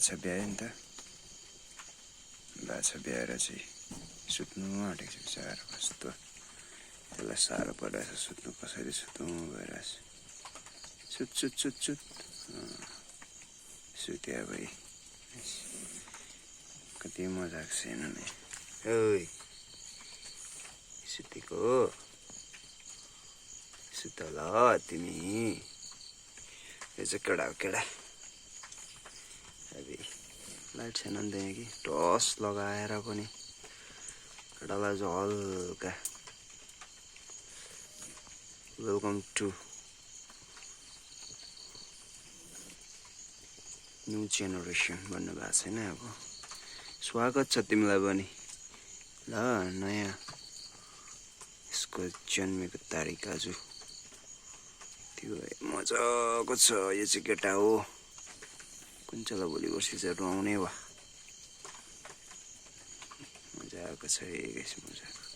बाछा ब्यायो नि त। बाछा ब्याएर चाहिँ सुत्नु आँटेको छ बिचरा कस्तो। त्यसलाई साह्रो परिरहेछ सुत्नु, कसरी सुत्नु भइरहेछ। सुत सुत सुत सुत सुत्या भाइ। कति मजाको छैन नि। ओइ सुतेको हो? सुत ल तिमी। यो चाहिँ केटा हो केटा। अबे लाइट छैन नि त यहाँ कि टर्च लगाएर पनि केटालाई चाहिँ हल्का वेलकम टु न्यू जेनेरेसन भन्नुभएको छैन। अब स्वागत छ तिमीलाई पनि ल। नयाँ यसको जन्मेको तारिक आज त्यो मजाको छ। यो चाहिँ केटा हो। कुन चाहिँ भोलि पर्सि चाहिँ रुवाउने वा। मजाको छ मजाको।